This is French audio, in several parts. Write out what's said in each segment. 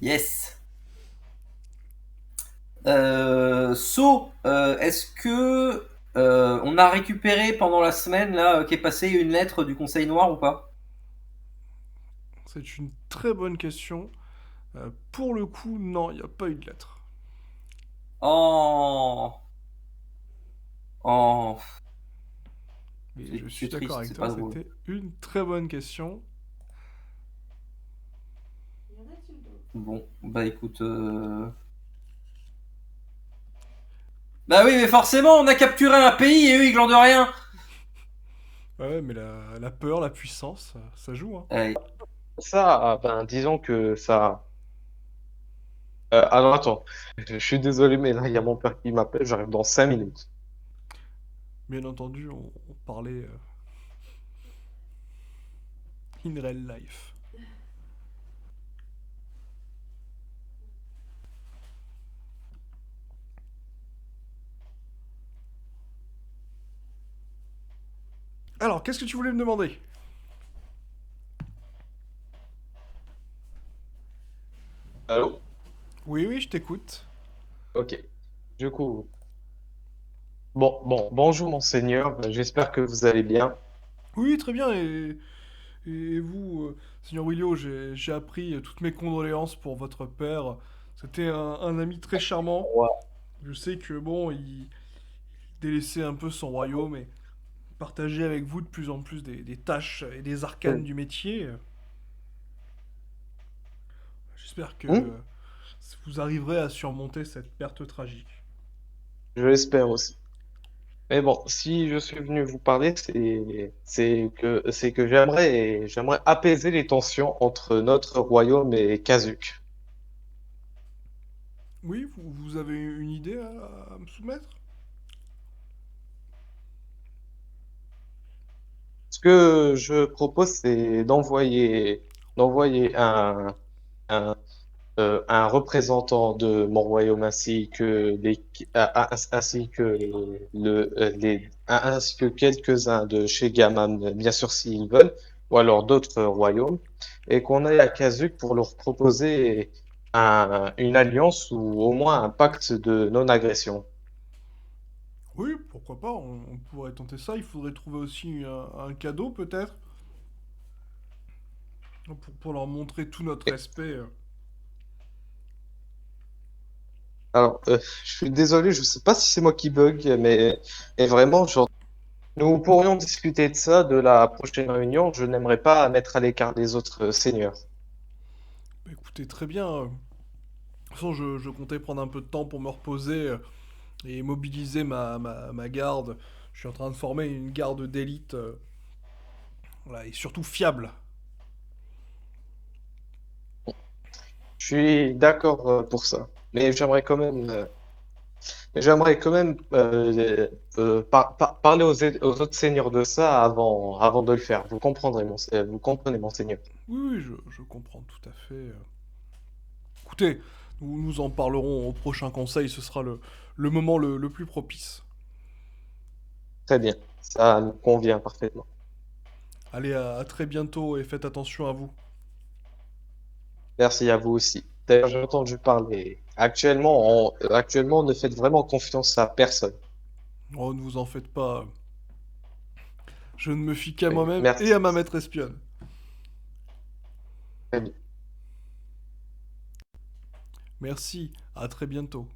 Yes. Est-ce que on a récupéré pendant la semaine là qui est passée une lettre du Conseil Noir ou pas? C'est une très bonne question. Pour le coup, non, il n'y a pas eu de lettre. Oh, oh, Mais c'est je c'est suis d'accord triste, avec c'est toi, pas drôle. c'était une très bonne question. Bon, bah écoute, bah oui, mais forcément, on a capturé un pays et eux ils glandent rien. Ouais, mais la peur, la puissance, ça joue, hein. Allez. Ça, ben, disons que ça. Alors attends, je suis désolé, mais là, il y a mon père qui m'appelle, j'arrive dans 5 minutes. Bien entendu, on parlait in real life. Alors, qu'est-ce que tu voulais me demander? Allô? Oui, oui, je t'écoute. Ok. Du coup, bonjour, monseigneur, j'espère que vous allez bien. Oui, très bien, et vous, Seigneur Willio, j'ai appris toutes mes condoléances pour votre père. C'était un ami très charmant. Ouais. Je sais que, bon, il délaissait un peu son royaume et partageait avec vous de plus en plus des tâches et des arcanes du métier. J'espère que Hmm. vous arriverez à surmonter cette perte tragique. Je l'espère aussi. Mais bon, si je suis venu vous parler, c'est que j'aimerais apaiser les tensions entre notre royaume et Kazuk. Oui, vous avez une idée à me soumettre? Ce que je propose, c'est d'envoyer un représentant de mon royaume ainsi que quelques-uns de chez Gaman, bien sûr s'ils veulent, ou alors d'autres royaumes, et qu'on aille à Kazuk pour leur proposer une alliance ou au moins un pacte de non-agression. Oui, pourquoi pas, on pourrait tenter ça. Il faudrait trouver aussi un cadeau peut-être, pour leur montrer tout notre respect. Alors, je suis désolé, je sais pas si c'est moi qui bug, mais vraiment, genre, nous pourrions discuter de ça, de la prochaine réunion. Je n'aimerais pas mettre à l'écart les autres seigneurs. Bah, écoutez, très bien. De toute façon, je comptais prendre un peu de temps pour me reposer et mobiliser ma garde. Je suis en train de former une garde d'élite, voilà, et surtout fiable. Je suis d'accord pour ça, mais j'aimerais quand même parler aux autres seigneurs de ça avant de le faire. Vous comprenez, monseigneur. Oui, oui, je comprends tout à fait. Écoutez, nous en parlerons au prochain conseil, ce sera le moment le plus propice. Très bien, ça nous convient parfaitement. Allez, à très bientôt et faites attention à vous. Merci à vous aussi. D'ailleurs, j'ai entendu parler. Actuellement, ne faites vraiment confiance à personne. Oh, ne vous en faites pas. Je ne me fie qu'à Oui, moi-même et merci. à ma maître espionne. Très bien. Merci, à très bientôt.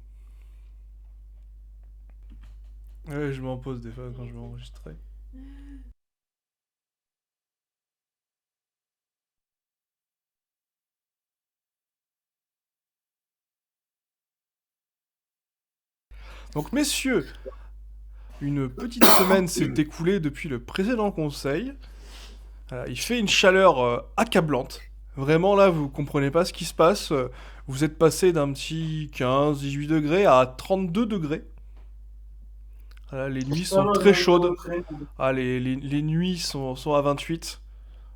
Ouais, je m'en pose des fois quand je vais enregistrer. Donc, messieurs, une petite semaine s'est écoulée depuis le précédent conseil. Il fait une chaleur accablante. Vraiment, là, vous comprenez pas ce qui se passe. Vous êtes passé d'un petit 15-18 degrés à 32 degrés. Voilà, les nuits sont très chaudes. Ah, les nuits sont à 28.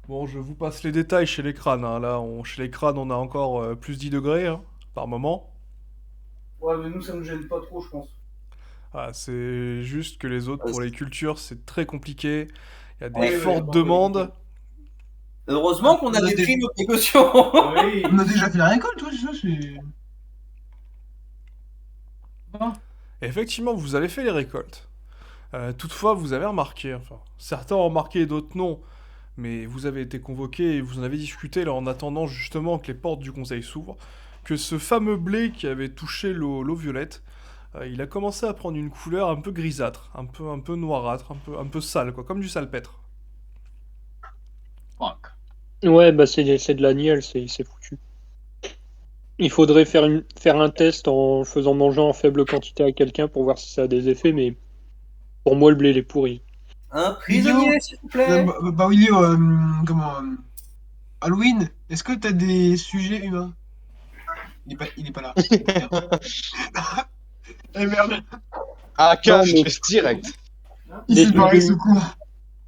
Bon, je vous passe les détails chez les crânes, hein. Là, chez les crânes, on a encore plus 10 degrés, hein, par moment. Ouais, mais nous ça nous gêne pas trop, je pense. Ah, c'est juste que les autres, Euh, pour les cultures, c'est très compliqué. Il y a des Oui, oui, fortes pardon pour les demandes. cultures. Heureusement qu'on On a avait des- pris nos précautions. Oui. On a déjà fait la récolte, toi, c'est ça, c'est... Ah. Effectivement, vous avez fait les récoltes. Toutefois, vous avez remarqué, enfin, certains ont remarqué, d'autres non, mais vous avez été convoqués et vous en avez discuté là en attendant justement que les portes du conseil s'ouvrent, que ce fameux blé qui avait touché l'eau violette, il a commencé à prendre une couleur un peu grisâtre, un peu noirâtre, un peu sale, quoi, comme du salpêtre. Fuck. Ouais, bah c'est de la nielle, c'est foutu. Il faudrait faire un test en le faisant manger en faible quantité à quelqu'un pour voir si ça a des effets, mais pour moi, le blé, il est pourri. Un prisonnier, s'il vous plaît. Bah Willy, comment... Halloween, est-ce que t'as des sujets humains? Il est pas là. Eh merde. Ah, Non, mais- cache direct. Il Des s'est barré sujets- ce coup.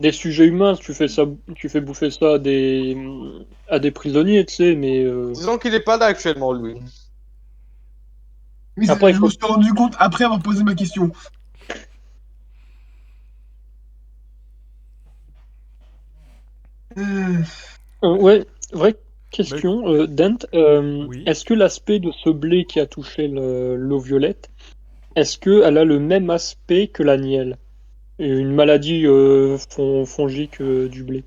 Des sujets humains, tu fais bouffer ça à des prisonniers, tu sais, mais Disons qu'il est pas là actuellement, lui. Mais Après, je il me faut- suis rendu compte après avoir posé ma question. Euh, ouais, vraie question, Dent. Oui. Est-ce que l'aspect de ce blé qui a touché l'eau violette, est-ce qu'elle a le même aspect que la nielle? Une maladie fongique du blé.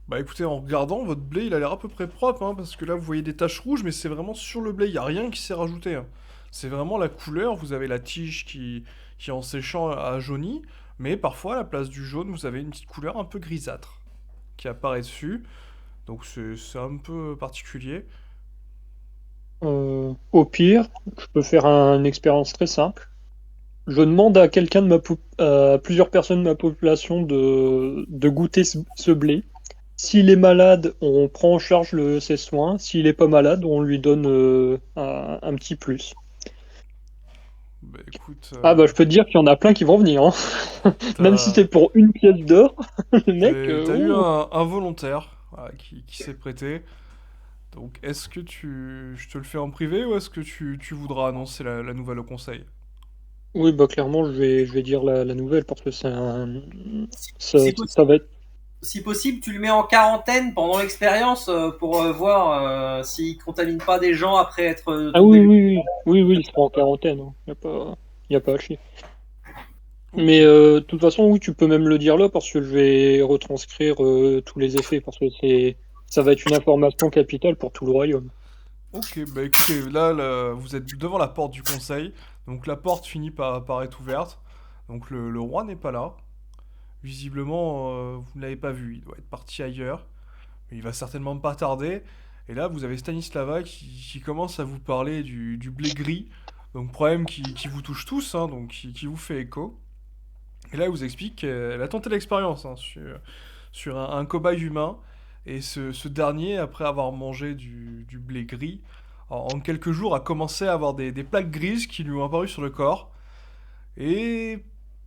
Bah écoutez, en regardant, votre blé, il a l'air à peu près propre, hein, parce que là, vous voyez des taches rouges, mais c'est vraiment sur le blé, il n'y a rien qui s'est rajouté, hein. C'est vraiment la couleur, vous avez la tige qui en séchant a jauni, mais parfois, à la place du jaune, vous avez une petite couleur un peu grisâtre qui apparaît dessus, donc c'est un peu particulier. Au pire, je peux faire une expérience très simple. Je demande à à plusieurs personnes de ma population de goûter ce blé. S'il est malade, on prend en charge ses soins. S'il est pas malade, on lui donne un petit plus. Bah écoute, Ah bah je peux te dire qu'il y en a plein qui vont venir, hein. Même si c'est pour une pièce d'or, le mec. T'as eu oh. un volontaire voilà, qui s'est prêté. Donc, est-ce que je te le fais en privé ou est-ce que tu voudras annoncer la nouvelle au conseil? Oui, bah clairement, je vais dire la nouvelle parce que Si possible, ça va être. si possible, tu le mets en quarantaine pendant l'expérience pour voir s'il contamine pas des gens après être Ah oui, il sera en quarantaine, hein. Y a pas à chier. Mais de toute façon, oui, tu peux même le dire là parce que je vais retranscrire tous les effets parce que ça va être une information capitale pour tout le royaume. Ok, bah écoutez, là, vous êtes devant la porte du conseil. Donc la porte finit par être ouverte. Donc le roi n'est pas là. Visiblement, vous ne l'avez pas vu. Il doit être parti ailleurs. Mais il va certainement pas tarder. Et là, vous avez Stanislava qui commence à vous parler du blé gris. Donc problème qui vous touche tous, hein, donc qui vous fait écho. Et là, elle vous explique qu'elle a tenté l'expérience hein, sur un cobaye humain. Et ce dernier, après avoir mangé du blé gris, en quelques jours, a commencé à avoir des plaques grises qui lui ont apparu sur le corps. Et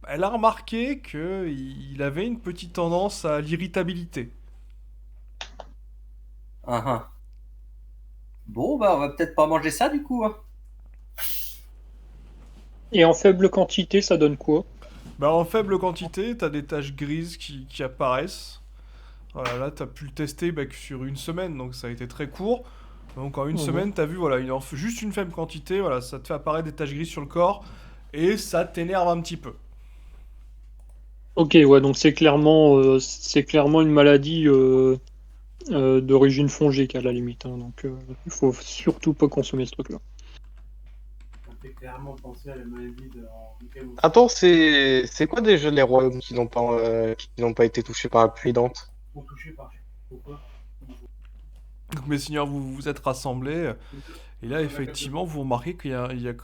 elle a remarqué qu'il avait une petite tendance à l'irritabilité. Ah, ah. Bon, bah, on va peut-être pas manger ça du coup. Hein. Et en faible quantité, ça donne quoi? Bah, en faible quantité, t'as des taches grises qui apparaissent. Voilà, là, t'as pu le tester que sur une semaine, donc ça a été très court. Donc en une semaine, t'as vu, voilà, juste une faible quantité, voilà, ça te fait apparaître des taches grises sur le corps, et ça t'énerve un petit peu. Ok, ouais, donc c'est clairement une maladie d'origine fongique à la limite, hein, donc il faut surtout pas consommer ce truc-là. Ça fait clairement penser à la maladie de Game of Attends, c'est quoi déjà les royaumes qui n'ont pas été touchés par la pluie dente? Thrones touché par pourquoi? Donc mes seigneurs, vous vous êtes rassemblés, et là, effectivement, vous remarquez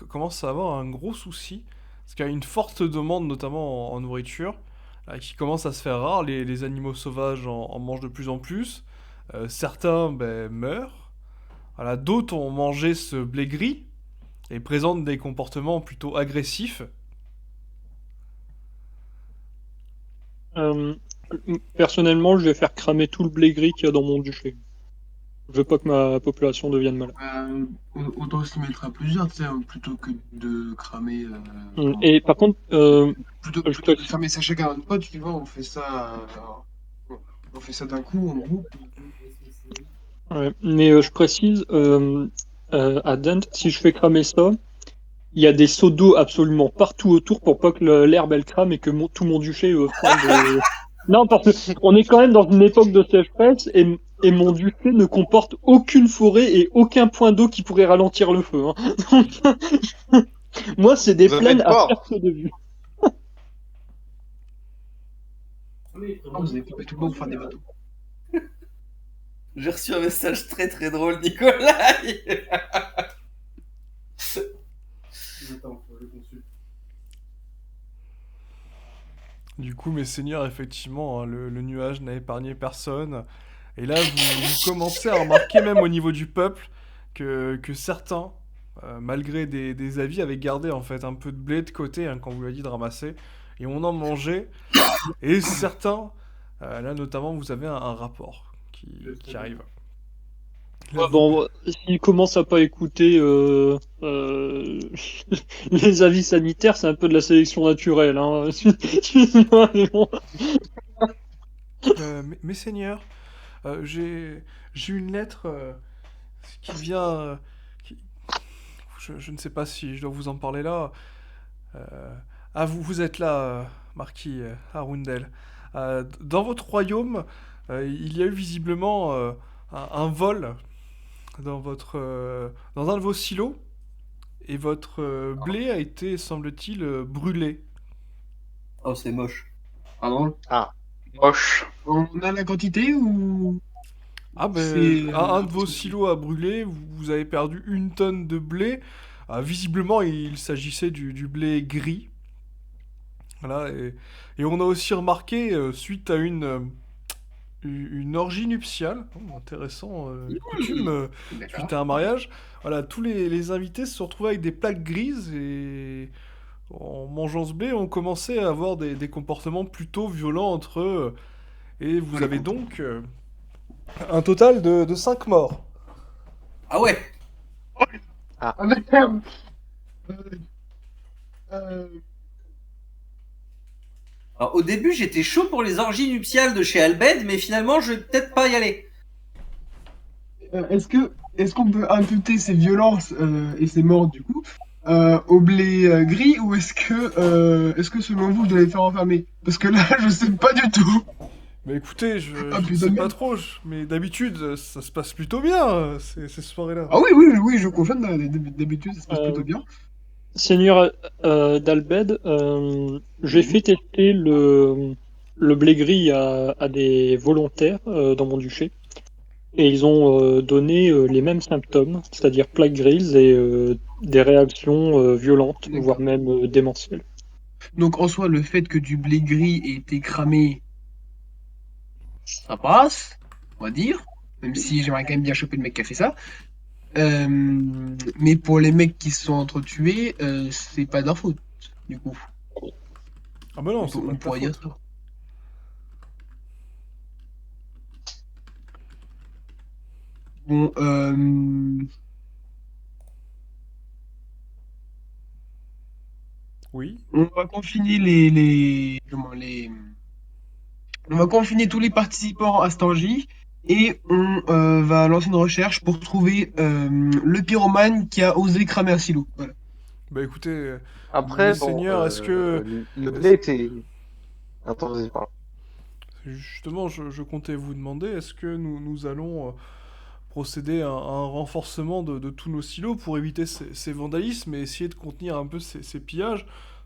commence à avoir un gros souci, parce qu'il y a une forte demande, notamment en nourriture, qui commence à se faire rare. Les animaux sauvages en mangent de plus en plus. Certains meurent. Voilà, d'autres ont mangé ce blé gris et présentent des comportements plutôt agressifs. Personnellement, je vais faire cramer tout le blé gris qu'il y a dans mon duché. Je veux pas que ma population devienne malade. Autant s'y mettre à plusieurs, tu sais, plutôt que de cramer. Et par contre, Plutôt je que te- de cramer ça chacun un pote, tu vois, on fait ça d'un coup, en groupe. Ouais, mais je précise à Dent, si je fais cramer ça, il y a des seaux d'eau absolument partout autour pour pas que l'herbe elle crame et que tout mon duché prenne. Non, parce qu'on est quand même dans une époque de sécheresse et mon duché ne comporte aucune forêt et aucun point d'eau qui pourrait ralentir le feu. Hein. Donc, moi, c'est des Vous avez plaines de à quoi? perte de vue. Oui, Ah, vous avez coupé tout le monde pour faire des bateaux. J'ai reçu un message très très drôle, Nicolas. Attends, faut que je consulte. Du coup, mes seigneurs, effectivement, hein, le nuage n'a épargné personne. Et là, vous commencez à remarquer, même au niveau du peuple, que certains, malgré des avis, avaient gardé en fait un peu de blé de côté hein, quand vous lui avez dit de ramasser. Et on en mangeait. Et certains, là notamment, vous avez un rapport qui arrive. Là, Ouais, bon, s'il commence à pas écouter les avis sanitaires, c'est un peu de la sélection naturelle. Hein. Excuse-moi, mais bon. mes seigneurs, j'ai une lettre qui vient. Je ne sais pas si je dois vous en parler là. Ah, vous êtes là, marquis Arundel. Dans votre royaume, il y a eu visiblement un vol dans un de vos silos, et votre blé a été, semble-t-il, brûlé. Oh, c'est moche. Pardon. Moche. On a la quantité ou Ah ben, c'est un de vos silos a brûlé, vous avez perdu 1 tonne de blé. Visiblement, il s'agissait du blé gris. Voilà, et on a aussi remarqué, suite à une orgie nuptiale, intéressant, coutume, D'accord. suite à un mariage, voilà, tous les invités se sont retrouvés avec des plaques grises et en mangeant ce blé, on commençait à avoir des comportements plutôt violents entre eux. Et vous avez donc un total de 5 morts. Ah ouais. Ah merde. Euh, Alors, au début, j'étais chaud pour les orgies nuptiales de chez Albed, mais finalement, je vais peut-être pas y aller. est-ce qu'on peut imputer ces violences et ces morts du coup au blé gris ou est-ce que selon vous je dois les faire enfermer? Parce que là je sais pas du tout. Mais écoutez, je Ah ne putain sais de pas merde. trop, ça d'habitude, ça se passe plutôt bien, ces soirées-là. Ah oui oui oui je confirme d'habitude ça se passe Euh, plutôt bien. Seigneur d'Albed, j'ai fait tester le blé gris à des volontaires dans mon duché. Et ils ont donné les mêmes symptômes, c'est-à-dire plaques grises et des réactions violentes, voire D'accord. même démentielles. Donc en soi le fait que du blé gris ait été cramé, ça passe, on va dire. Même si j'aimerais quand même bien choper le mec qui a fait ça. Mais pour les mecs qui se sont entretués, c'est pas de leur faute, du coup. Ah bah non, c'est pas On de ta pourrait dire faute. ça. Bon, Oui. on va confiner on va confiner tous les participants à cette orgie et on va lancer une recherche pour trouver le pyromane qui a osé cramer un silo. Voilà. Bah écoutez, Après, mes bon, seigneurs, est-ce que... le blé était... Attends, vas-y, pardon. Justement, je comptais vous demander, est-ce que nous allons procéder à un renforcement de tous nos silos pour éviter ces vandalismes et essayer de contenir un peu ces pillages?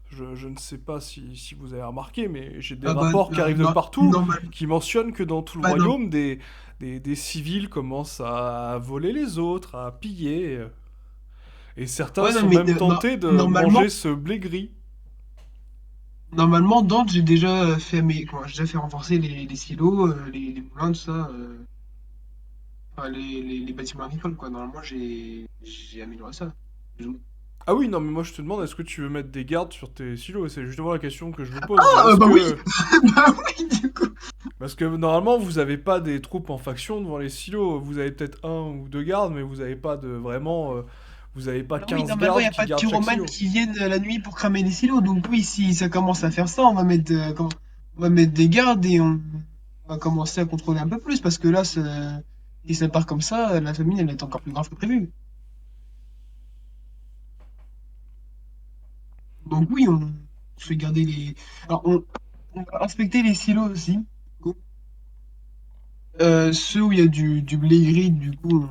Je ne sais pas si vous avez remarqué, mais j'ai des Ah bah, rapports qui arrivent de partout normal. qui mentionnent que dans tout le Bah, non. royaume, des civils commencent à voler les autres, à piller. Et certains Ouais, non, sont mais même tentés de normalement, manger ce blé gris. normalement, Dante, j'ai déjà fait j'ai déjà fait renforcer les silos, les moulins, tout ça, enfin, les bâtiments agricoles, quoi. Normalement, j'ai amélioré ça. Plus ou moins. Ah oui, non, mais moi je te demande, est-ce que tu veux mettre des gardes sur tes silos? C'est justement la question que je vous pose. Ah, Est-ce bah oui! que... Bah oui, du coup. Parce que normalement, vous avez pas des troupes en faction devant les silos. Vous avez peut-être 1 ou 2 gardes, mais vous avez pas de vraiment. Vous avez pas Bah oui, 15 normalement, il n'y gardes a qui pas de gardent chaque pyromanes silo. qui viennent la nuit pour cramer les silos. Donc oui, si ça commence à faire ça, on va mettre des gardes et on va commencer à contrôler un peu plus. Parce que là, il et ça part comme ça, la famine, elle est encore plus grave que prévu. Donc oui, on fait garder les... Alors, on va inspecter les silos aussi. Ceux où il y a du blé gris, du coup,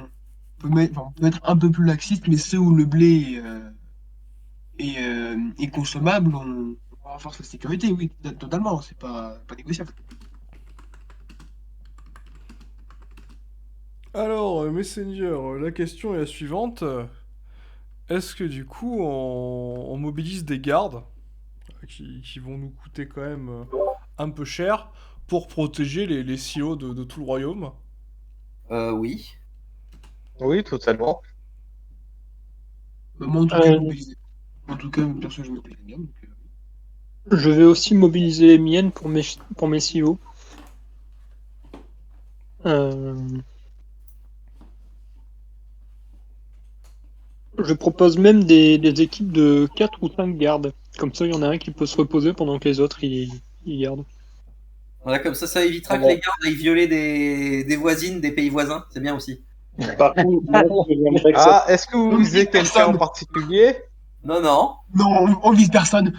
on peut être un peu plus laxiste, mais ceux où le blé est consommable, on renforce la sécurité, oui, totalement, c'est pas négociable. Alors, Messenger, la question est la suivante. Est-ce que du coup, on mobilise des gardes qui vont nous coûter quand même un peu cher pour protéger les silos de tout le royaume? Oui. Oui, totalement. Moi, en tout cas, je Euh, mobilisais. En tout cas, perso, je mobilisais bien. Donc, Je vais aussi mobiliser les miennes pour mes silos. Euh, Je propose même des équipes de 4 ou 5 gardes. Comme ça, il y en a un qui peut se reposer pendant que les autres ils gardent. Voilà, comme ça évitera que les gardes aillent violer des voisines des pays voisins. C'est bien aussi. Par contre, moi, j'aimerais que ça- Ah, est-ce que vous On visez vise quelqu'un en personne. particulier? Non, non. Non, on vise personne.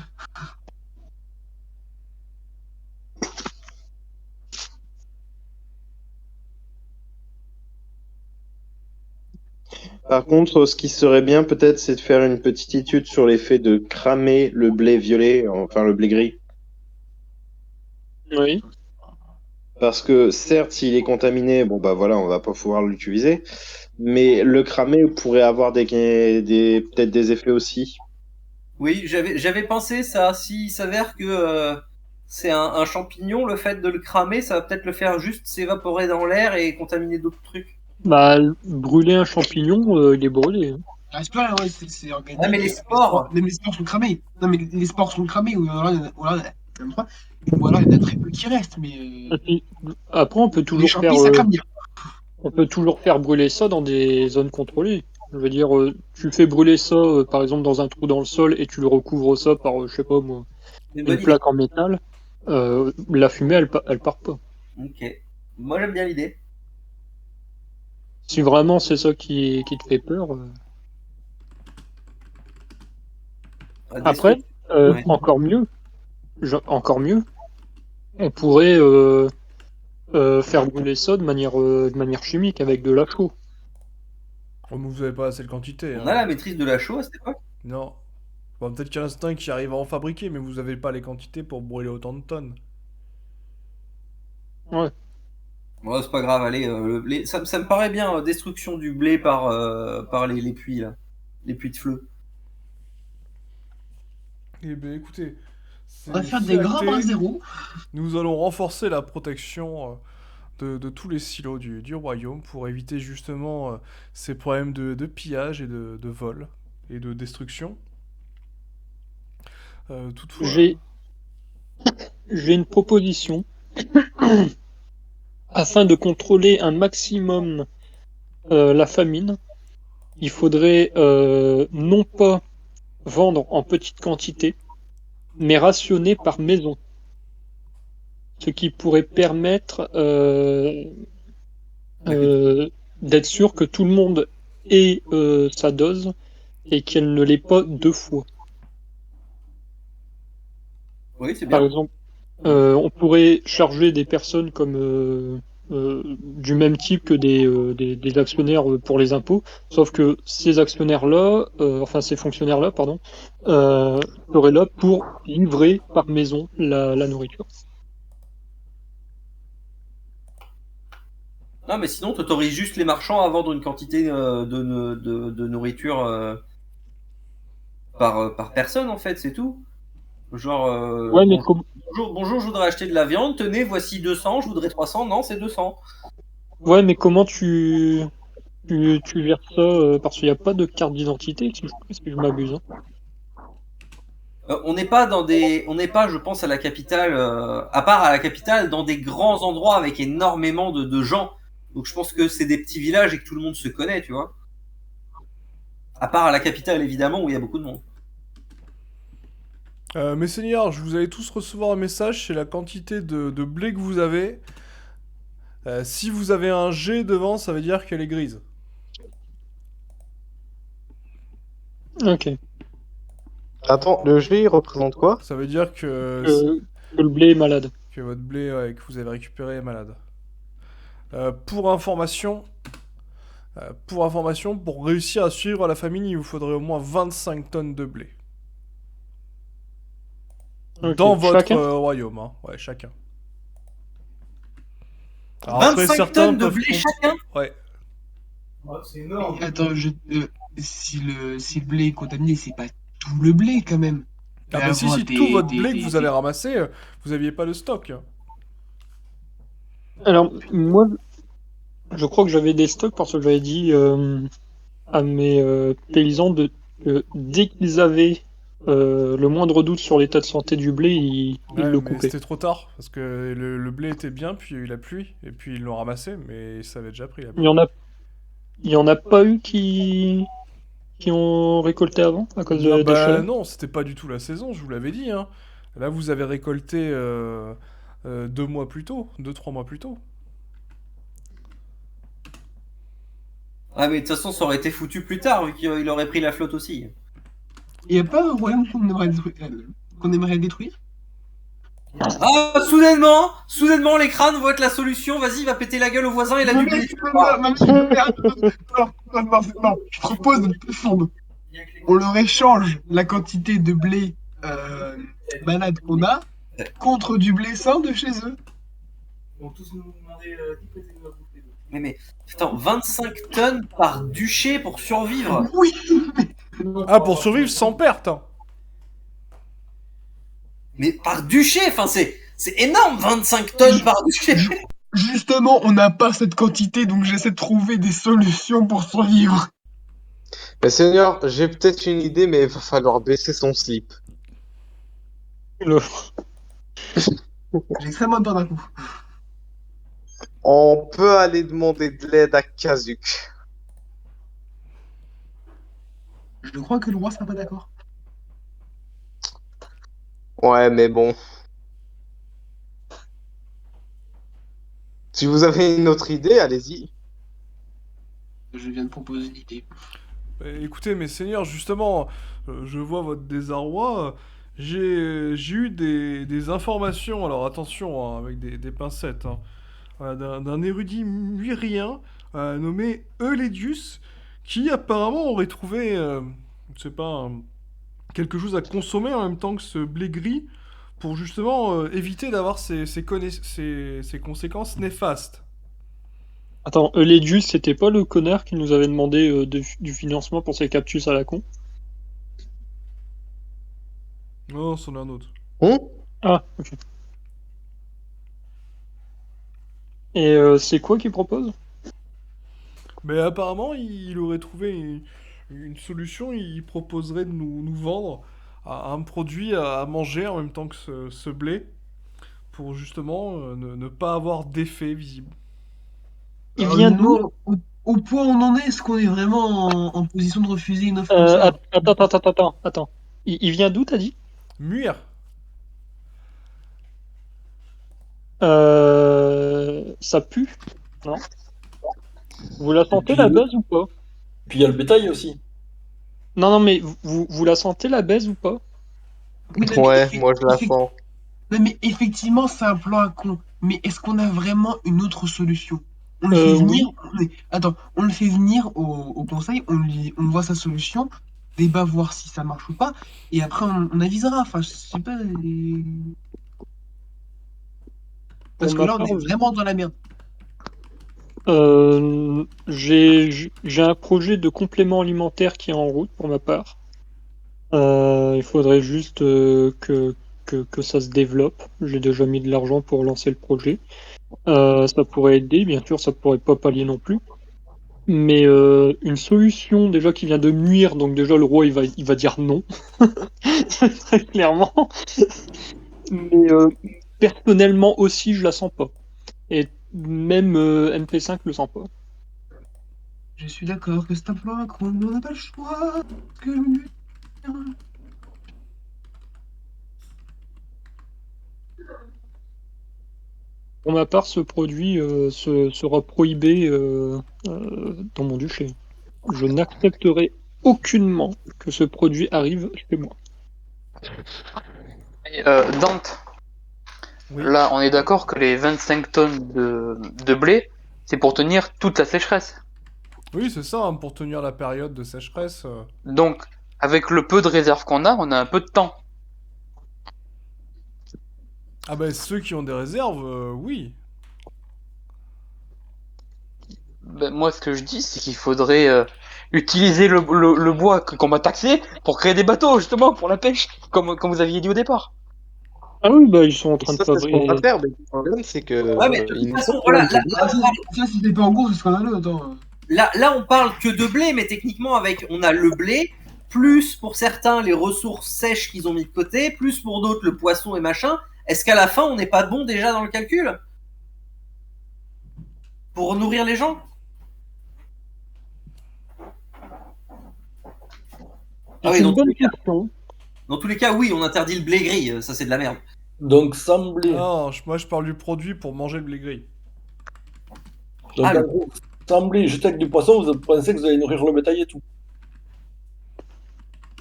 Par contre, ce qui serait bien peut-être, c'est de faire une petite étude sur l'effet de cramer le blé violet, enfin le blé gris. Oui. Parce que certes, s'il est contaminé, bon bah voilà, on va pas pouvoir l'utiliser. Mais le cramer pourrait avoir peut-être des effets aussi. Oui, j'avais pensé ça. S'il s'avère que c'est un champignon, le fait de le cramer, ça va peut-être le faire juste s'évaporer dans l'air et contaminer d'autres trucs. Bah, brûler un champignon, il est brûlé, hein. Ah, c'est pas, ouais, c'est organique. Ah, mais les spores. Même les spores sont cramés. Non, mais les spores sont cramés, ou alors il y en a très peu qui restent, mais Et puis, après, les champis, ça crame bien. on peut toujours faire brûler ça dans des zones contrôlées. Je veux dire, tu fais brûler ça, par exemple, dans un trou dans le sol et tu le recouvres ça par, je sais pas moi, C'est une bonne une idée. plaque en métal. La fumée, elle part pas. Ok. Moi, j'aime bien l'idée. Si vraiment c'est ça qui te fait peur. Après, Ouais. encore mieux, on pourrait faire brûler ça de manière chimique avec de la chaux. Oh, mais vous avez pas assez de quantité, On hein. a la maîtrise de la chaux à cette époque. Non. Bon, peut-être qu'il y en a certains qui arrivent à en fabriquer, mais vous avez pas les quantités pour brûler autant de tonnes. Ouais. Bon, c'est pas grave, allez. Ça me paraît bien, destruction du blé par les puits, là. Les puits de fleu. Eh ben écoutez, On va faire c'est des grands acté. bras zéro. Nous allons renforcer la protection de tous les silos du royaume pour éviter justement ces problèmes de pillage et de vol et de destruction. Toutefois, J'ai une proposition. Afin de contrôler un maximum la famine, il faudrait non pas vendre en petite quantité, mais rationner par maison. Ce qui pourrait permettre d'être sûr que tout le monde ait sa dose et qu'elle ne l'ait pas deux fois. Oui, c'est Par bien. exemple, on pourrait charger des personnes comme du même type que des actionnaires pour les impôts, sauf que ces actionnaires-là, enfin ces fonctionnaires-là, pardon, seraient là pour livrer par maison la nourriture. Non, mais sinon, t'autorises juste les marchands à vendre une quantité de nourriture par personne, en fait, c'est tout. Genre, Ouais, mais bonjour, je voudrais acheter de la viande. Tenez, voici 200, je voudrais 300. Non, c'est 200. ouais, mais comment tu gères ça parce qu'il n'y a pas de carte d'identité, si je m'abuse, hein. On n'est pas on n'est pas, je pense, à la capitale, à part à la capitale, dans des grands endroits avec énormément de gens. Donc je pense que c'est des petits villages et que tout le monde se connaît, tu vois. À part à la capitale, évidemment, où il y a beaucoup de monde. mes seigneurs, je vous allez tous recevoir un message, c'est la quantité de blé que vous avez. Si vous avez un G devant, ça veut dire qu'elle est grise. Ok. Attends, le G, il représente quoi? Ça veut dire que, Que le blé est malade. que votre blé que vous avez récupéré est malade. Pour information, pour réussir à suivre la famine, il vous faudrait au moins 25 tonnes de blé. Ok. Dans votre Chacun royaume, hein. Ouais, chacun. Alors après, 25 certains tonnes de peuvent blé comp- chacun. Ouais. Oh, c'est énorme. Attends, si le blé est contaminé, c'est pas tout le blé quand même. Ah Il va bah y si, avoir tout votre blé que des- vous avez ramassé, vous aviez pas de stock. Alors, moi, je crois que j'avais des stocks parce que j'avais dit à mes paysans dès qu'ils avaient le moindre doute sur l'état de santé du blé, ils Ouais, le mais coupaient. c'était trop tard, parce que le blé était bien, puis il y a eu la pluie, et puis ils l'ont ramassé, mais ça avait déjà pris la Il pluie. y en a pas eu qui ont récolté avant à cause Ah des bah chaleurs. non, c'était pas du tout la saison, je vous l'avais dit, hein. Là, vous avez récolté 2 mois plus tôt, 2-3 mois plus tôt. Ah, mais de toute façon, ça aurait été foutu plus tard, vu qu'il aurait pris la flotte aussi. Il n'y a pas un royaume qu'on aimerait détruire? Ah, soudainement, les crânes vont être la solution. Vas-y, va péter la gueule au voisin, il a Non, du mais- blé. non, je propose de plus fondre. On leur échange la quantité de blé malade qu'on a contre du blé sain de chez eux. Ils vont tous nous demander qui peut nous bouffer. Mais, attends, 25 tonnes par duché pour survivre. Oui, Ah, pour survivre sans perte, hein. Mais par duché, enfin, c'est énorme, 25 tonnes par duché. justement, on n'a pas cette quantité, donc j'essaie de trouver des solutions pour survivre. Mais Seigneur, j'ai peut-être une idée, mais il va falloir baisser son slip. J'ai extrêmement peur d'un coup. On peut aller demander de l'aide à Kazuk. Je crois que le roi sera pas d'accord. Ouais, mais bon. Si vous avez une autre idée, allez-y. Je viens de proposer une idée. Écoutez, mes seigneurs, justement, je vois votre désarroi. J'ai eu des informations, alors attention, hein, avec des pincettes, hein, d'un érudit muirien nommé Eulédius, qui apparemment aurait trouvé, je sais pas, quelque chose à consommer en même temps que ce blé gris, pour justement éviter d'avoir ces conséquences néfastes. Attends, Eulédius, c'était pas le connard qui nous avait demandé du financement pour ses cactus à la con? Non, c'en est un autre. Ah, ok. Et c'est quoi qu'il propose? Mais apparemment, il aurait trouvé une solution, il proposerait de nous vendre un produit à manger en même temps que ce blé, pour justement ne pas avoir d'effet visible. Il vient d'où? Honnêtement, au point où on en est, est-ce qu'on est vraiment en position de refuser une offre comme ça? Attends. Il vient d'où, t'as dit? Muir. Ça pue, non? Vous la sentez la baise ou pas? Puis il y a le bétail aussi. Non, mais vous la sentez la baise ou pas? Oui, non, mais Ouais, moi je la sens. Non, mais effectivement, c'est un plan à con. Mais est-ce qu'on a vraiment une autre solution? On le fait venir. Attends, on le fait venir au conseil, on voit sa solution, débat, voir si ça marche ou pas, et après on avisera. Enfin, je sais pas. Parce Pour que ma là, on part, est vraiment dans la merde. J'ai un projet de complément alimentaire qui est en route pour ma part. Il faudrait juste que ça se développe. J'ai déjà mis de l'argent pour lancer le projet. Ça pourrait aider, bien sûr, ça pourrait pas pallier non plus. Mais une solution déjà qui vient de nuire, donc déjà le roi il va dire non, très clairement. Mais personnellement aussi je la sens pas. Et même MP5 le sent pas. Je suis d'accord que c'est un plan à con, mais on n'a pas le choix. Que... Pour ma part, ce produit sera prohibé dans mon duché. Je n'accepterai aucunement que ce produit arrive chez moi. Et, Dante, Oui. là, on est d'accord que les 25 tonnes de blé, c'est pour tenir toute la sécheresse. Oui, c'est ça, hein, pour tenir la période de sécheresse. Donc, avec le peu de réserve qu'on a, on a un peu de temps. Ah bah ceux qui ont des réserves, oui. Ben, moi, ce que je dis, c'est qu'il faudrait utiliser le bois qu'on m'a taxé pour créer des bateaux, justement, pour la pêche, comme vous aviez dit au départ. Ah oui, bah ils sont en train de Ça, c'est ce qu'on va fabriquer. faire, mais le problème, c'est que Ouais, mais de il toute nous façon, faut voilà, quand même là, Ça, si c'était pas en cours, c'est scandaleux. Attends. là, on parle que de blé, mais techniquement, on a le blé, plus pour certains les ressources sèches qu'ils ont mis de côté, plus pour d'autres le poisson et machin. Est-ce qu'à la fin, on n'est pas bon déjà dans le calcul pour nourrir les gens? Ah oui, C'est dans une tous bonne les cas. question. Dans tous les cas, oui, on interdit le blé gris, ça c'est de la merde. Donc, sans blé. Non, moi je parle du produit pour manger le blé gris. Donc, Ah, en gros, sans blé, juste avec du poisson, vous pensez que vous allez nourrir le bétail et tout.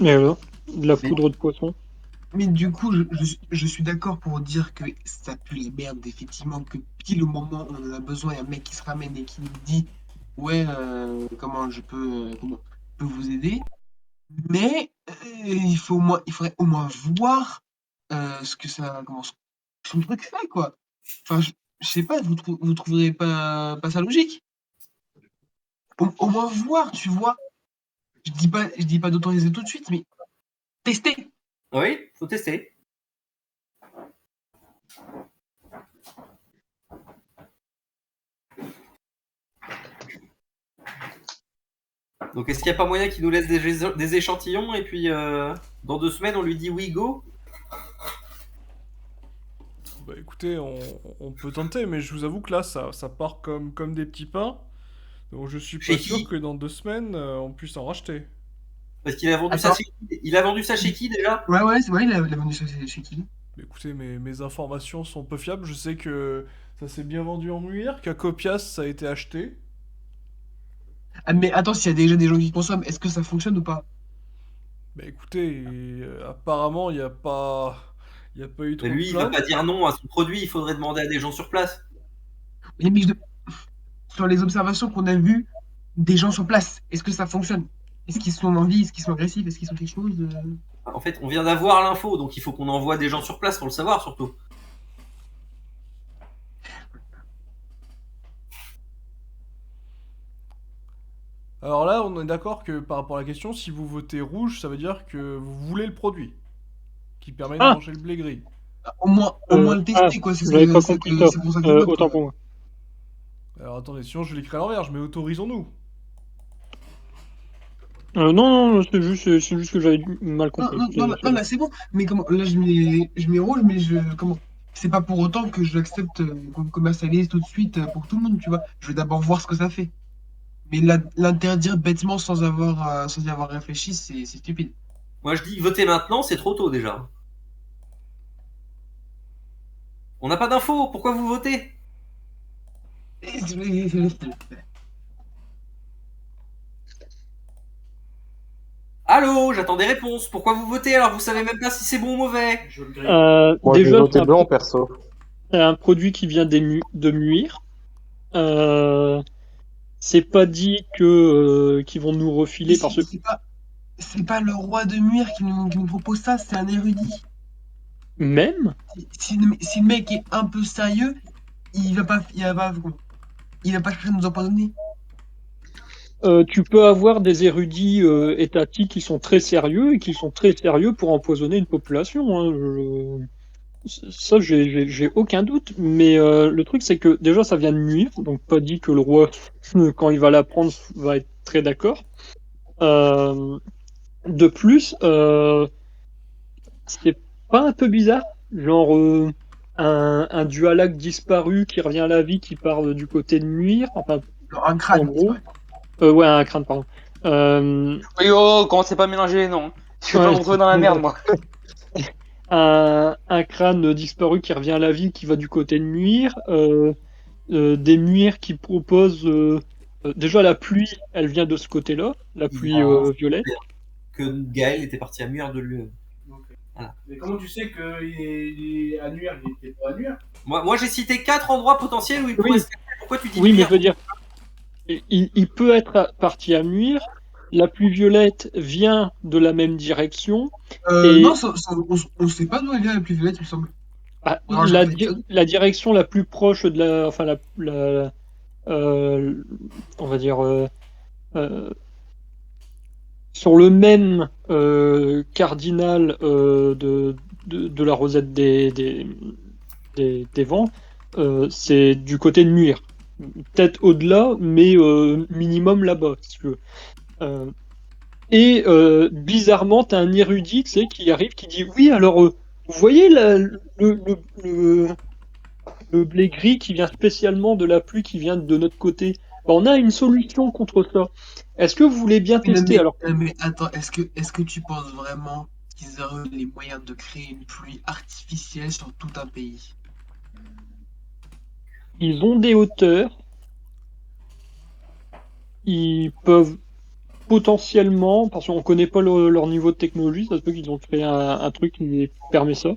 Mais alors, de la Mais- poudre de poisson. Mais du coup, je suis d'accord pour dire que ça pue la merde, effectivement, que pile au moment où on en a besoin, il y a un mec qui se ramène et qui nous dit ouais, comment je peux vous aider. Mais il faudrait au moins voir ce que ça, comment son truc fait, quoi. Enfin, je sais pas, vous trouverez pas ça logique? Au moins voir, tu vois. Je dis pas d'autoriser tout de suite, mais tester. Oui, faut tester. Donc est-ce qu'il n'y a pas moyen qu'il nous laisse des échantillons et puis dans 2 semaines on lui dit oui go? Bah écoutez, on peut tenter, mais je vous avoue que là, ça part comme des petits pains. Donc je suis pas Chez sûr qui? que dans 2 semaines, on puisse en racheter. Parce qu'il a vendu ça Attends. chez qui? Il a vendu ça chez qui déjà? Ouais, c'est vrai, il a vendu ça chez qui? Mais écoutez, mes informations sont peu fiables. Je sais que ça s'est bien vendu en Nuire, qu'à Copias, ça a été acheté. Ah, mais attends, s'il y a déjà des gens qui consomment, est-ce que ça fonctionne ou pas? Bah écoutez, apparemment, il y a pas eu Mais trop de lui il va plaintes. pas dire non à son produit, il faudrait demander à des gens sur place. Mais sur les observations qu'on a vues des gens sur place, est-ce que ça fonctionne? Est-ce qu'ils sont en vie? Est-ce qu'ils sont agressifs? Est-ce qu'ils sont quelque chose? En fait on vient d'avoir l'info, donc il faut qu'on envoie des gens sur place pour le savoir surtout. Alors là, on est d'accord que par rapport à la question, si vous votez rouge, ça veut dire que vous voulez le produit qui permet de Ah manger le blé gris. Au moins le tester, quoi. J'avais pas compris ça. C'est pour ça que je vote, Autant quoi. pour moi. Alors attendez, sinon je l'écris à l'envers, je mets autorisons-nous. Non, c'est juste que j'avais mal Non, compris. non, là, c'est bon. Mais comment, là, je mets rouge, mais comment? C'est pas pour autant que j'accepte qu'on commercialise tout de suite pour tout le monde, tu vois. Je veux d'abord voir ce que ça fait. Mais l'interdire bêtement sans y avoir réfléchi, c'est stupide. Moi je dis voter maintenant, c'est trop tôt déjà. On n'a pas d'infos, pourquoi vous votez? Allô, j'attends des réponses. Pourquoi vous votez alors vous savez même pas si c'est bon ou mauvais? Je le grille. Moi, j'ai Déjà, voté blanc, perso. c'est un produit qui vient de Muir. C'est pas dit que qu'ils vont nous refiler parce que C'est pas le roi de Muir qui nous propose ça, c'est un érudit. même Si le mec est un peu sérieux, il va pas chercher à nous empoisonner. tu peux avoir des érudits étatiques qui sont très sérieux et qui sont très sérieux pour empoisonner une population. Hein. Ça, j'ai aucun doute. Mais le truc, c'est que déjà, ça vient de Muir, donc pas dit que le roi, quand il va l'apprendre, va être très d'accord. De plus, c'est pas un peu bizarre, genre un dualac disparu qui revient à la vie, qui part du côté de Muir, enfin, Alors, un crâne, en gros. c'est vrai. Ouais, un crâne, pardon. Oui, oh, commencez pas à mélanger, non. Je vais Ouais, pas me retrouver dans la merde, moi. un crâne disparu qui revient à la vie, qui va du côté de Nuire, des Nuires qui proposent déjà la pluie, elle vient de ce côté-là, la pluie violette. Que Gaël était parti à Muir de lui. Ok. Voilà. Mais comment tu sais qu'il est à Nuire, il était pas à Nuire? Moi j'ai cité 4 endroits potentiels où il pourrait Oui. se cacher. Pourquoi tu dis Oui, mais Muir je veux dire, il peut être parti à Nuire. La pluie violette vient de la même direction. Et Non, on sait pas d'où elle vient la pluie violette, il me semble. Non, j'ai pas dit ça. la direction la plus proche de la, enfin on va dire sur le même cardinal de la rosette des vents, c'est du côté de Muir. Peut-être au-delà, mais minimum là-bas, si tu veux. Et bizarrement, t'as un érudit, tu sais, qui arrive, qui dit oui, alors vous voyez le blé gris qui vient spécialement de la pluie qui vient de notre côté. Ben, on a une solution contre ça. Est-ce que vous voulez bien tester? Alors, Mais attends, est-ce que tu penses vraiment qu'ils auraient les moyens de créer une pluie artificielle sur tout un pays? ils ont des hauteurs. Ils peuvent potentiellement, parce qu'on connaît pas leur niveau de technologie, ça se peut qu'ils ont créé un truc qui permet ça.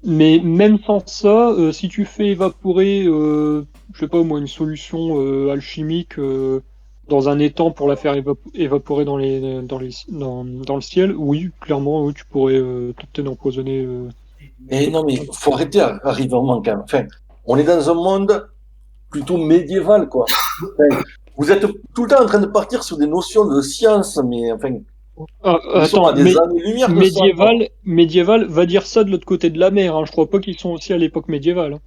Mais même sans ça, si tu fais évaporer, je sais pas moi, une solution alchimique dans un étang pour la faire évaporer dans le ciel, oui, clairement, oui, tu pourrais tenter d'empoisonner. Mais non, mais faut arrêter arriver en manque. Enfin, on est dans un monde plutôt médiéval, quoi. Enfin, vous êtes tout le temps en train de partir sur des notions de science, mais enfin, ils sont à des années-lumière de ça, quoi. Médiéval, va dire ça de l'autre côté de la mer. Hein. Je crois pas qu'ils sont aussi à l'époque médiévale. Hein.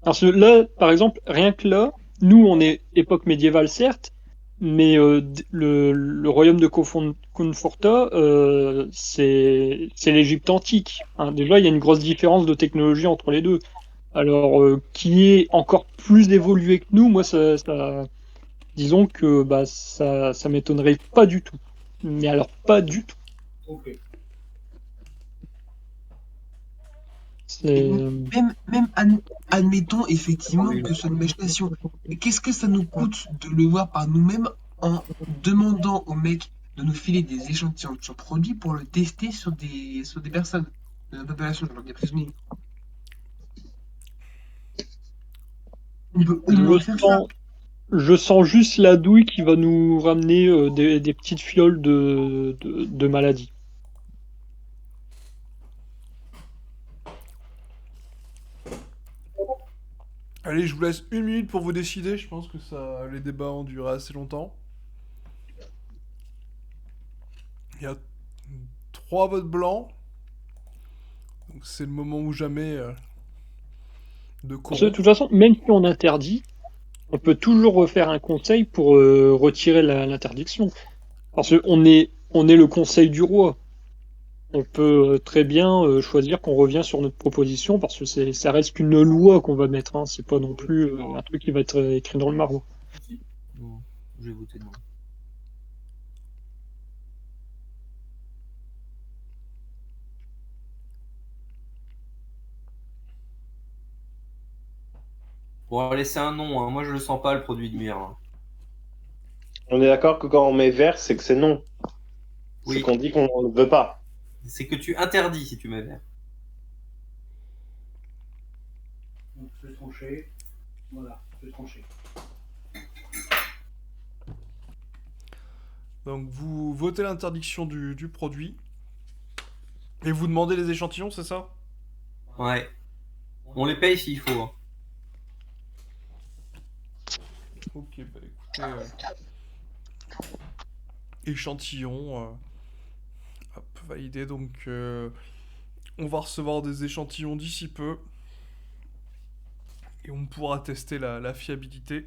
Parce que là, par exemple, rien que là, nous, on est époque médiévale, certes, mais le royaume de Conforta, c'est l'Égypte antique. Hein. Déjà, il y a une grosse différence de technologie entre les deux. Alors, qui est encore plus évolué que nous, moi, disons que bah, ça m'étonnerait pas du tout. Mais alors, pas du tout. Ok. Même admettons effectivement que ce soit une machination. Mais qu'est-ce que ça nous coûte de le voir par nous-mêmes en demandant au mec de nous filer des échantillons de son produit pour le tester sur des personnes de la population, genre des prisonniers. On peut au moins faire ça. Je sens juste la douille qui va nous ramener des petites fioles de maladies. Allez, je vous laisse 1 minute pour vous décider. Je pense que les débats ont duré assez longtemps. Il y a 3 votes blancs. Donc c'est le moment ou jamais de Parce que, de toute façon, même si on interdit, on peut toujours refaire un conseil pour retirer l'interdiction. Parce qu'on est le conseil du roi. On peut très bien choisir qu'on revient sur notre proposition parce que ça reste qu'une loi qu'on va mettre. Hein. C'est pas non plus un truc qui va être écrit dans le marbre. Non, je vais voter non. Bon, allez, c'est un non. Hein. Moi, je le sens pas, le produit de Muir. Hein. On est d'accord que quand on met vert, c'est que c'est non. Oui. C'est qu'on dit qu'on ne veut pas. C'est que tu interdis si tu mets vert. Donc, je vais trancher. Voilà, je vais trancher. Donc vous votez l'interdiction du produit. Et vous demandez les échantillons, c'est ça? Ouais. On les paye s'il faut. Hein. Ok, bah écoutez... échantillons... hop, validé. Donc on va recevoir des échantillons d'ici peu. Et on pourra tester la fiabilité.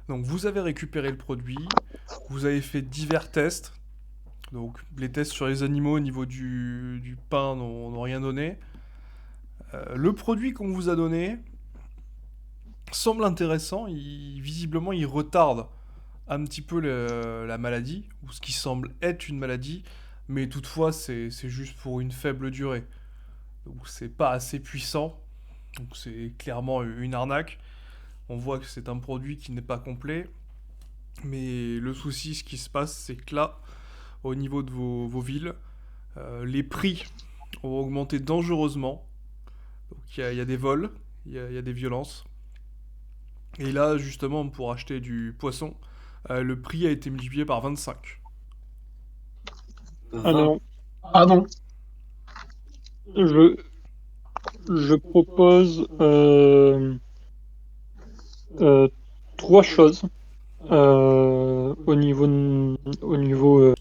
Donc vous avez récupéré le produit, vous avez fait divers tests. Donc les tests sur les animaux au niveau du pain n'ont rien donné. Le produit qu'on vous a donné semble intéressant. Visiblement, il retarde un petit peu la maladie, ou ce qui semble être une maladie, mais toutefois, c'est juste pour une faible durée. Donc, c'est pas assez puissant. Donc, c'est clairement une arnaque. On voit que c'est un produit qui n'est pas complet. Mais le souci, ce qui se passe, c'est que là, au niveau de vos villes, les prix ont augmenté dangereusement. Donc il y a des vols, il y a des violences. Et là, justement, pour acheter du poisson, le prix a été multiplié par 25. Alors, Pardon. je propose 3 choses au niveau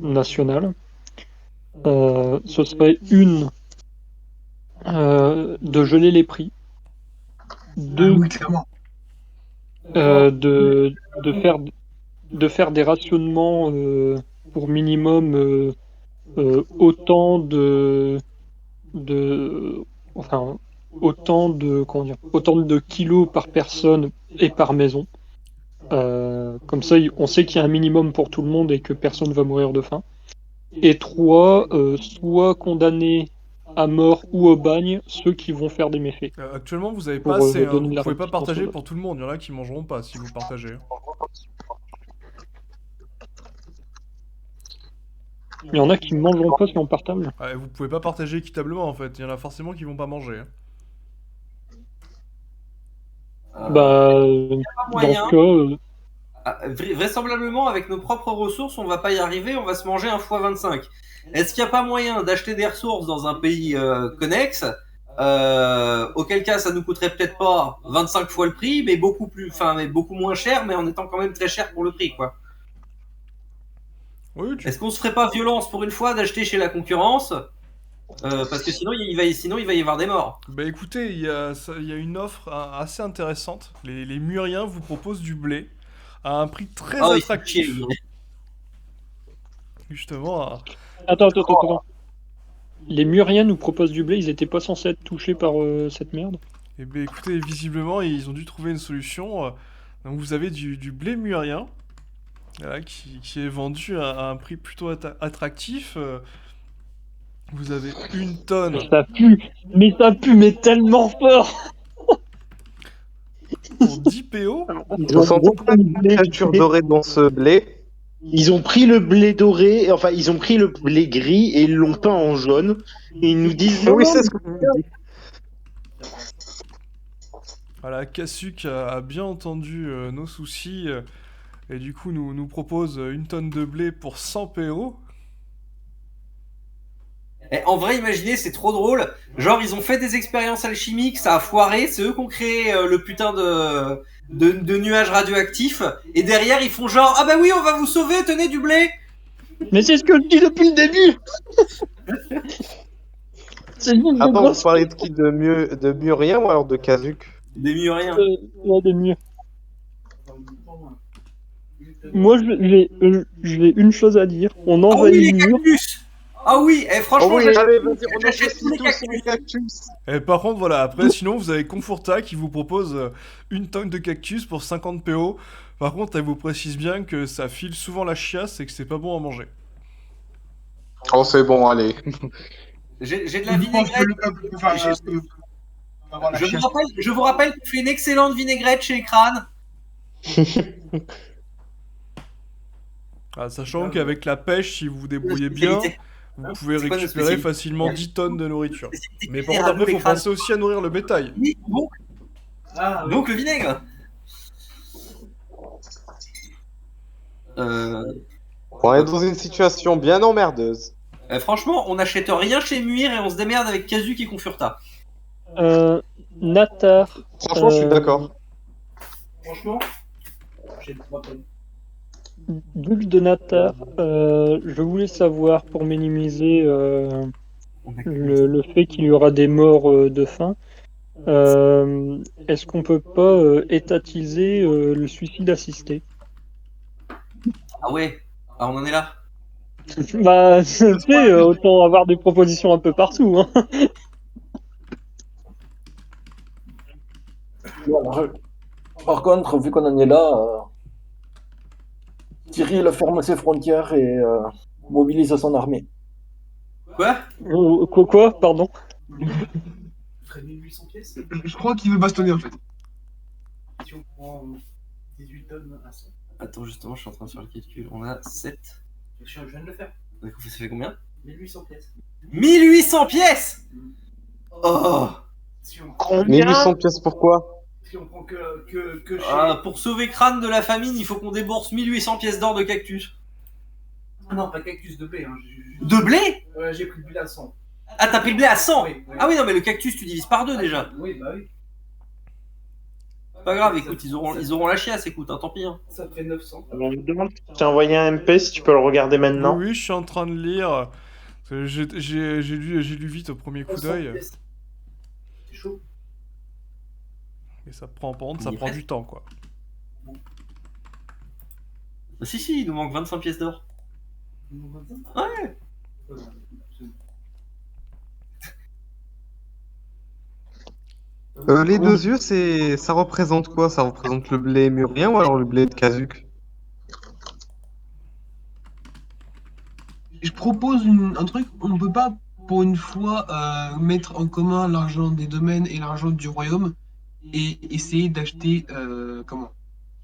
national. Ce serait une de geler les prix, deux Oui, clairement. de faire des rationnements pour minimum autant enfin autant de kilos par personne et par maison. Comme ça, on sait qu'il y a un minimum pour tout le monde et que personne va mourir de faim. Et 3, soit condamner à mort ou au bagne ceux qui vont faire des méfaits. Actuellement, vous avez Pour, pas assez, hein. donner Vous la pouvez pas récompense partager aux pour tout le monde. Il y en a qui mangeront pas si vous partagez. Il y en a qui ne mangeront pas si on partage. Ouais, vous pouvez pas partager équitablement en fait. Il y en a forcément qui vont pas manger. Hein. Bah, pas dans moyen. ce cas, Vraisemblablement, avec nos propres ressources, on va pas y arriver, on va se manger un fois 25. Est-ce qu'il n'y a pas moyen d'acheter des ressources dans un pays connexe, auquel cas ça nous coûterait peut-être pas 25 fois le prix, mais beaucoup moins cher, mais en étant quand même très cher pour le prix, quoi. Oui, Est-ce qu'on se ferait pas violence pour une fois d'acheter chez la concurrence parce que sinon il va y avoir des morts. Bah écoutez, il y a une offre assez intéressante. Les Muriens vous proposent du blé à un prix très attractif. Justement. Attends. Les Muriens nous proposent du blé, ils étaient pas censés être touchés par cette merde. Eh bien écoutez, visiblement ils ont dû trouver une solution. Donc vous avez du blé murien qui est vendu à un prix plutôt attractif. Vous avez une tonne. Mais ça pue, mais tellement fort. Pour 10 PO. Ils ont senti une créature dorée dans ce blé. Ils ont pris le blé doré, enfin ils ont pris le blé gris et ils l'ont peint en jaune. Et ils nous disent Oui, c'est ce que je dis. Voilà, Kasuk a bien entendu nos soucis et du coup nous propose une tonne de blé pour 100 PO. Et en vrai, imaginez, c'est trop drôle. Genre, ils ont fait des expériences alchimiques, ça a foiré, c'est eux qui ont créé le putain de nuages radioactifs. Et derrière, ils font genre, ah bah oui, on va vous sauver, tenez du blé. Mais c'est ce que je dis depuis le début. Attends, vous parlez de qui? De Murien ou alors de Kazuk? Des Muriens. Ouais, des mieux. Moi, j'ai une chose à dire. On envahit le mur. Ah oui, franchement, j'achète tous les cactus. Et par contre, voilà, après, sinon, vous avez Conforta qui vous propose une tonne de cactus pour 50 PO. Par contre, elle vous précise bien que ça file souvent la chiasse et que c'est pas bon à manger. Oh, c'est bon, allez. J'ai de la vinaigrette. Je vous rappelle qu'on fait une excellente vinaigrette chez Crâne. Sachant qu'avec la pêche, si vous vous débrouillez bien, vous pouvez récupérer facilement 10 tonnes de nourriture. Mais par contre, après, il faut penser aussi à nourrir le bétail. Oui, donc le vinaigre. On est dans une situation bien emmerdeuse. Franchement, on n'achète rien chez Muir et on se démerde avec Kazuk et Conforta. Natar. Franchement, je suis d'accord. Franchement, j'ai 3 tonnes. Duc de Natar, je voulais savoir, pour minimiser le fait qu'il y aura des morts de faim, est-ce qu'on peut pas étatiser le suicide assisté? Ah ouais, on en est là. Bah, tu sais, autant avoir des propositions un peu partout. Hein. Voilà. Par contre, vu qu'on en est là, Cyril ferme ses frontières et mobilise son armée. Quoi? Quoi, pardon? Je ferais 1800 pièces. Je crois qu'il veut bastonner en fait. Si on prend 18 tonnes à 100. Attends, justement, je suis en train de faire le calcul. On a 7. Je viens de le faire. D'accord, ça fait combien? 1800 pièces. 1800 pièces! Oh! Si on, Mais 1800 pièces pourquoi? si on prend que chez... Pour sauver Crâne de la famine, il faut qu'on débourse 1800 pièces d'or de cactus. Ah non, pas cactus de blé. Hein. De blé? Ouais, j'ai pris le blé à 100. Ah, t'as pris le blé à 100? Oui, oui. Ah oui, non, mais le cactus, tu divises par deux déjà. Oui, bah oui. Pas grave, écoute, ils auront la chiasse, écoute, hein, tant pis. Hein. Ça fait 900. Alors, je me demande si j'ai envoyé un MP, si tu peux le regarder maintenant. Oui, je suis en train de lire. J'ai lu vite au premier coup d'œil. C'est chaud. Et ça prend, par contre, ça On y prend reste. du temps, quoi. Si, il nous manque 25 pièces d'or. Ouais. Les deux yeux, ça représente quoi? Ça représente le blé murien ou alors le blé de Kazuk? Je propose un truc, on peut pas pour une fois mettre en commun l'argent des domaines et l'argent du royaume et essayer d'acheter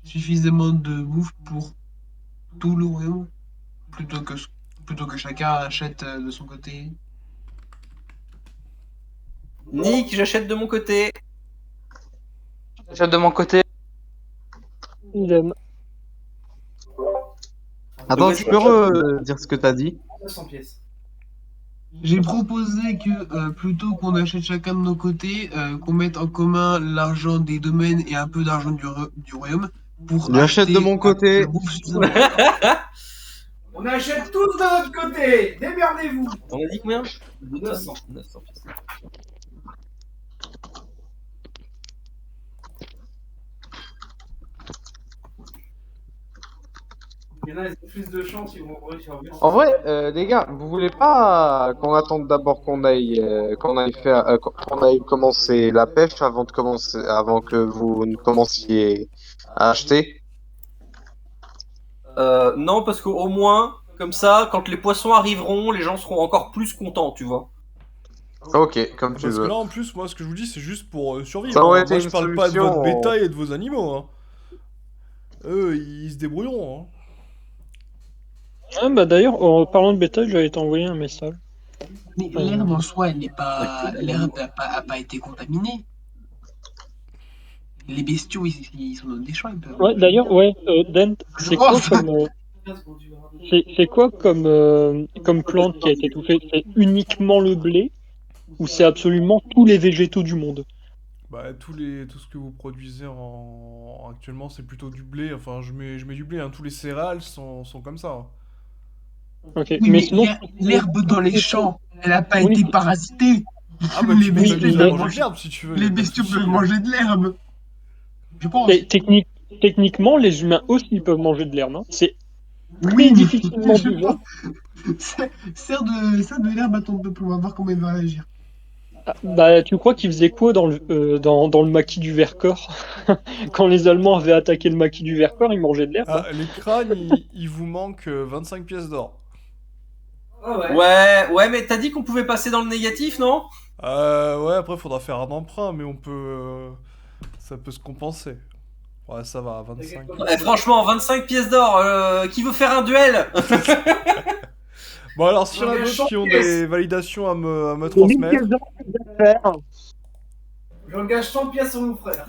suffisamment de bouffe pour tout le royaume plutôt que chacun achète de son côté. Nick, j'achète de mon côté. J'achète de mon côté. Il aime. Attends, tu peux dire ce que t'as dit? 900 pièces. J'ai proposé que plutôt qu'on achète chacun de nos côtés, qu'on mette en commun l'argent des domaines et un peu d'argent du royaume pour J'achète acheter de mon côté. la bouffe suffisamment. On achète tous de notre côté. Démerdez-vous. On a dit combien? 900. 900 pièces. Il y en a, ils ont plus de chance, ils vont réussir à bien. En vrai, les gars, vous voulez pas qu'on attende d'abord qu'on aille commencer la pêche avant que vous ne commenciez à acheter? Non, parce qu'au moins, comme ça, quand les poissons arriveront, les gens seront encore plus contents, tu vois. Ok, comme tu Parce que veux. là, en plus, moi, ce que je vous dis, c'est juste pour survivre. Ça aurait Hein. été Moi, je une parle pas de votre solution, bétail et de vos animaux. Hein. Eux, ils se débrouilleront. Hein. Ah, bah d'ailleurs, en parlant de bétail, j'avais t'envoyer un message. Mais l'herbe en soi, elle n'est pas. L'herbe a pas été contaminée. Les bestiaux, ils sont dans des champs, ils peuvent. Ouais, d'ailleurs, ouais, Dent, c'est quoi comme plante qui a été touchée? C'est uniquement le blé ou c'est absolument tous les végétaux du monde? Bah, tout ce que vous produisez actuellement, c'est plutôt du blé. Enfin, je mets du blé. Hein. Tous les céréales sont comme ça. Hein. Ok, Oui, mais mais sinon, l'herbe dans les champs, elle n'a pas Oui. été parasitée. Ah bah, Les tu peux bestiaux, t'amuser ils à peuvent manger de manger- l'herbe si tu veux. y a Les pas de bestiaux souci. peuvent manger de l'herbe. Je pense. techniquement, les humains aussi peuvent manger de l'herbe. Hein. C'est très Oui, mais difficilement je vivant. pense. Sers de l'herbe à ton peuple, on va voir comment il va réagir. Ah, bah, tu crois qu'il faisait quoi dans le maquis du Vercors? Quand les Allemands avaient attaqué le maquis du Vercors, ils mangeaient de l'herbe. Hein. Ah, les crânes, il vous manque 25 pièces d'or. Ah ouais. Ouais, mais t'as dit qu'on pouvait passer dans le négatif, non? Ouais, après, faudra faire un emprunt, mais on peut. Ça peut se compenser. Ouais, ça va, 25. Franchement, 25 pièces d'or, qui veut faire un duel? Bon, alors, s'il y en a d'autres qui ont des validations à me transmettre. J'engage 100 pièces sur mon frère.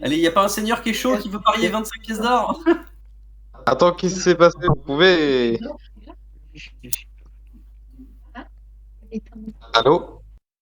Allez, y a pas un seigneur qui est chaud qui veut parier 25 pièces d'or? Attends, qu'est-ce qui s'est passé? Vous pouvez... Allô?